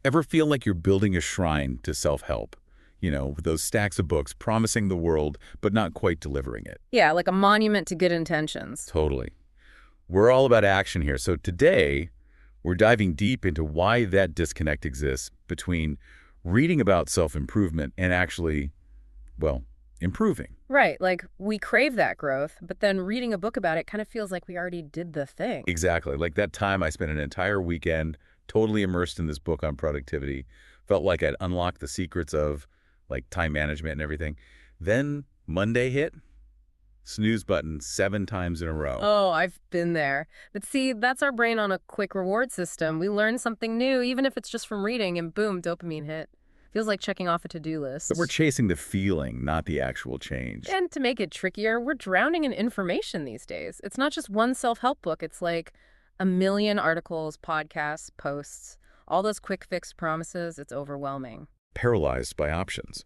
Ever feel like you're building a shrine to self-help? With those stacks of books promising the world, but not quite delivering it. Yeah, like a monument to good intentions. Totally. We're all about action here. So today, we're diving deep into why that disconnect exists between reading about self-improvement and actually, well, improving. Right, like we crave that growth, but then reading a book about it kind of feels like we already did the thing. Exactly. Like that time I spent an entire weekend totally immersed in this book on productivity. Felt like I'd unlocked the secrets of like time management and everything. Then Monday hit, snooze button 7 times in a row. Oh, I've been there. But see, that's our brain on a quick reward system. We learn something new, even if it's just from reading, and boom, dopamine hit. Feels like checking off a to-do list. But we're chasing the feeling, not the actual change. And to make it trickier, we're drowning in information these days. It's not just one self-help book. It's like a million articles, podcasts, posts, all those quick fix promises. It's overwhelming. Paralyzed by options.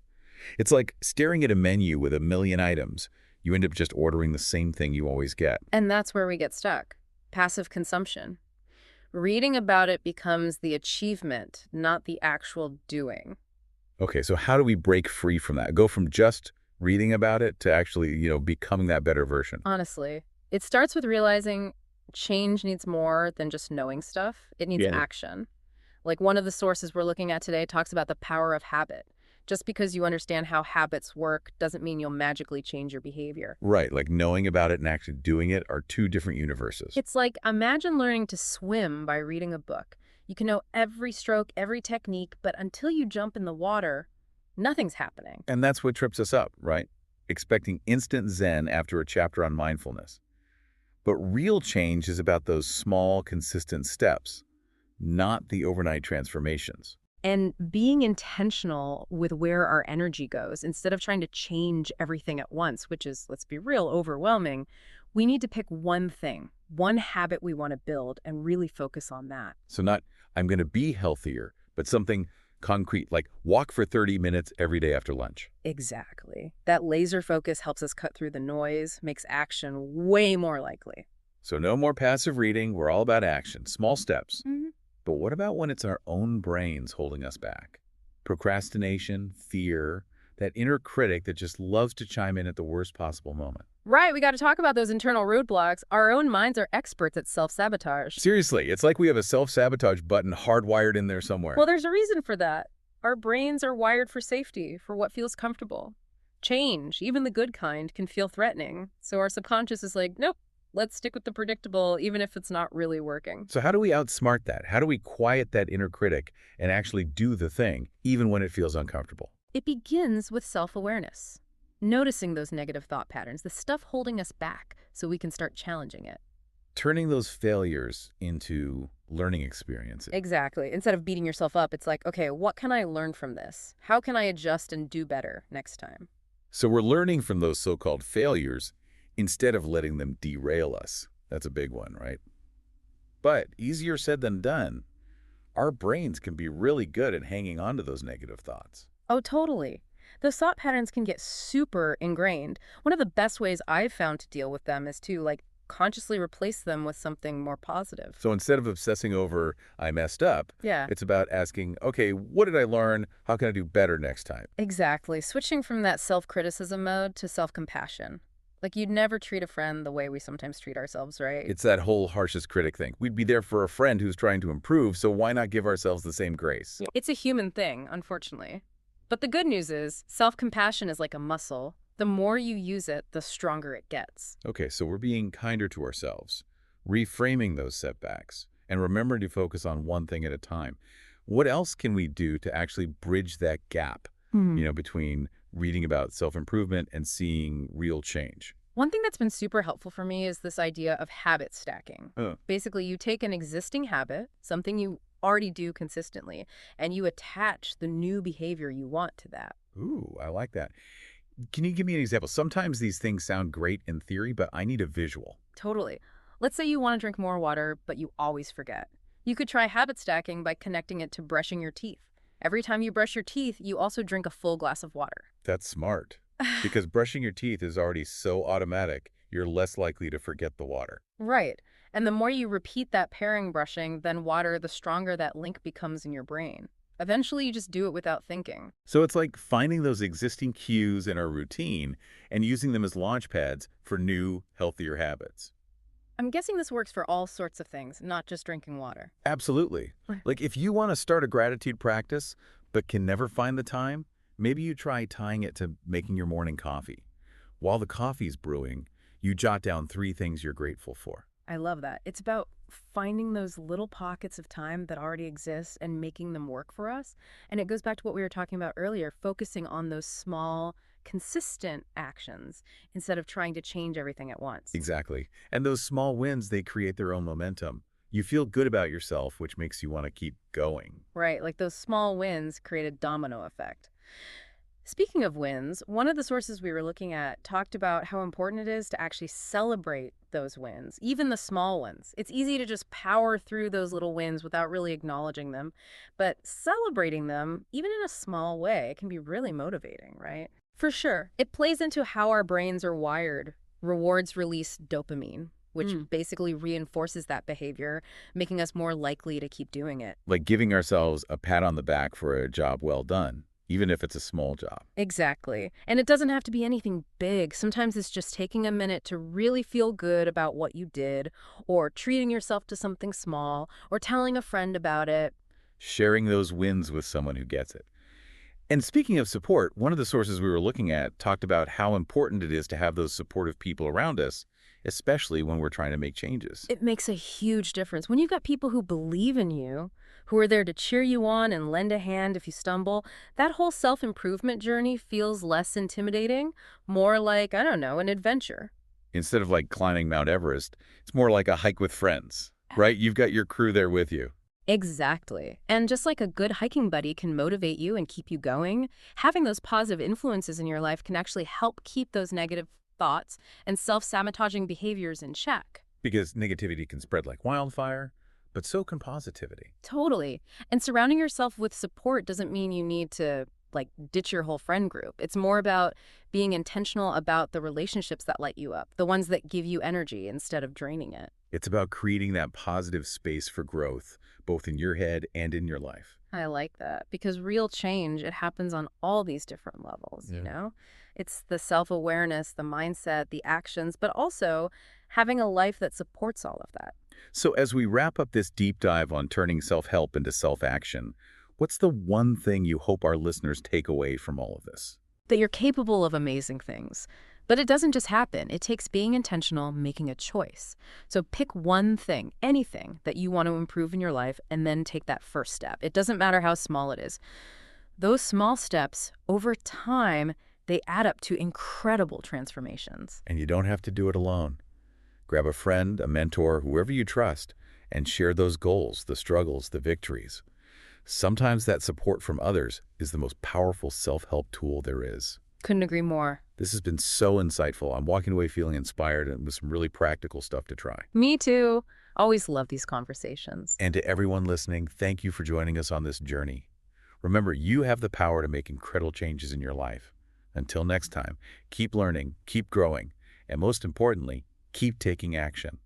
It's like staring at a menu with a million items. You end up just ordering the same thing you always get. And that's where we get stuck. Passive consumption. Reading about it becomes the achievement, not the actual doing. Okay, so how do we break free from that? Go from just reading about it to actually, becoming that better version? Honestly, it starts with realizing change needs more than just knowing stuff. It needs action. Like one of the sources we're looking at today talks about the power of habit. Just because you understand how habits work doesn't mean you'll magically change your behavior. Right, like knowing about it and actually doing it are two different universes. It's like imagine learning to swim by reading a book. You can know every stroke, every technique, but until you jump in the water, nothing's happening. And that's what trips us up, right? Expecting instant zen after a chapter on mindfulness. But real change is about those small, consistent steps, not the overnight transformations. And being intentional with where our energy goes, instead of trying to change everything at once, which is, let's be real, overwhelming, we need to pick one thing, one habit we want to build, and really focus on that. So not, I'm going to be healthier, but something concrete, like walk for 30 minutes every day after lunch. Exactly. That laser focus helps us cut through the noise, makes action way more likely. So no more passive reading. We're all about action, small steps. Mm-hmm. But what about when it's our own brains holding us back? Procrastination, fear, that inner critic that just loves to chime in at the worst possible moment. Right, we got to talk about those internal roadblocks. Our own minds are experts at self-sabotage. Seriously, it's like we have a self-sabotage button hardwired in there somewhere. Well, there's a reason for that. Our brains are wired for safety, for what feels comfortable. Change, even the good kind, can feel threatening. So our subconscious is like, nope, let's stick with the predictable, even if it's not really working. So how do we outsmart that? How do we quiet that inner critic and actually do the thing, even when it feels uncomfortable? It begins with self-awareness. Noticing those negative thought patterns, the stuff holding us back, so we can start challenging it. Turning those failures into learning experiences. Exactly. Instead of beating yourself up, it's like, okay, what can I learn from this? How can I adjust and do better next time? So we're learning from those so-called failures instead of letting them derail us. That's a big one, right? But easier said than done. Our brains can be really good at hanging on to those negative thoughts. Oh, totally. Those thought patterns can get super ingrained. One of the best ways I've found to deal with them is to, consciously replace them with something more positive. So instead of obsessing over, I messed up, Yeah. it's about asking, okay, what did I learn? How can I do better next time? Exactly. Switching from that self-criticism mode to self-compassion. Like, you'd never treat a friend the way we sometimes treat ourselves, right? It's that whole harshest critic thing. We'd be there for a friend who's trying to improve, so why not give ourselves the same grace? It's a human thing, unfortunately. But the good news is, self-compassion is like a muscle. The more you use it, the stronger it gets. Okay, so we're being kinder to ourselves, reframing those setbacks, and remembering to focus on one thing at a time. What else can we do to actually bridge that gap, between reading about self-improvement and seeing real change? One thing that's been super helpful for me is this idea of habit stacking. Huh. Basically, you take an existing habit, something you already do consistently, and you attach the new behavior you want to that. Ooh, I like that. Can you give me an example? Sometimes these things sound great in theory, but I need a visual. Totally. Let's say you want to drink more water, but you always forget. You could try habit stacking by connecting it to brushing your teeth. Every time you brush your teeth, you also drink a full glass of water. That's smart. Because brushing your teeth is already so automatic, you're less likely to forget the water. Right. And the more you repeat that pairing brushing, then water, the stronger that link becomes in your brain. Eventually, you just do it without thinking. So it's like finding those existing cues in our routine and using them as launch pads for new, healthier habits. I'm guessing this works for all sorts of things, not just drinking water. Absolutely. Right. Like if you want to start a gratitude practice but can never find the time, maybe you try tying it to making your morning coffee. While the coffee's brewing, you jot down 3 things you're grateful for. I love that. It's about finding those little pockets of time that already exist and making them work for us. And it goes back to what we were talking about earlier, focusing on those small, consistent actions instead of trying to change everything at once. Exactly. And those small wins, they create their own momentum. You feel good about yourself, which makes you want to keep going. Right, like those small wins create a domino effect. Speaking of wins, one of the sources we were looking at talked about how important it is to actually celebrate those wins, even the small ones. It's easy to just power through those little wins without really acknowledging them, but celebrating them, even in a small way, can be really motivating, right? For sure. It plays into how our brains are wired. Rewards release dopamine, which basically reinforces that behavior, making us more likely to keep doing it. Like giving ourselves a pat on the back for a job well done, even if it's a small job. Exactly. And it doesn't have to be anything big. Sometimes it's just taking a minute to really feel good about what you did, or treating yourself to something small, or telling a friend about it. Sharing those wins with someone who gets it. And speaking of support, one of the sources we were looking at talked about how important it is to have those supportive people around us, especially when we're trying to make changes. It makes a huge difference. When you've got people who believe in you, who are there to cheer you on and lend a hand if you stumble, that whole self-improvement journey feels less intimidating, more like, I don't know, an adventure. Instead of like climbing Mount Everest, it's more like a hike with friends, right? You've got your crew there with you. Exactly. And just like a good hiking buddy can motivate you and keep you going, having those positive influences in your life can actually help keep those negative thoughts and self-sabotaging behaviors in check. Because negativity can spread like wildfire, but so can positivity. Totally. And surrounding yourself with support doesn't mean you need to like ditch your whole friend group. It's more about being intentional about the relationships that light you up, the ones that give you energy instead of draining it. It's about creating that positive space for growth, both in your head and in your life. I like that because real change, it happens on all these different levels, Yeah. you know? It's the self-awareness, the mindset, the actions, but also having a life that supports all of that. So as we wrap up this deep dive on turning self-help into self-action, what's the one thing you hope our listeners take away from all of this? That you're capable of amazing things. But it doesn't just happen. It takes being intentional, making a choice. So pick one thing, anything that you want to improve in your life, and then take that first step. It doesn't matter how small it is. Those small steps, over time, they add up to incredible transformations. And you don't have to do it alone. Grab a friend, a mentor, whoever you trust, and share those goals, the struggles, the victories. Sometimes that support from others is the most powerful self-help tool there is. Couldn't agree more. This has been so insightful. I'm walking away feeling inspired and with some really practical stuff to try. Me too. Always love these conversations. And to everyone listening, thank you for joining us on this journey. Remember, you have the power to make incredible changes in your life. Until next time, keep learning, keep growing, and most importantly, keep taking action.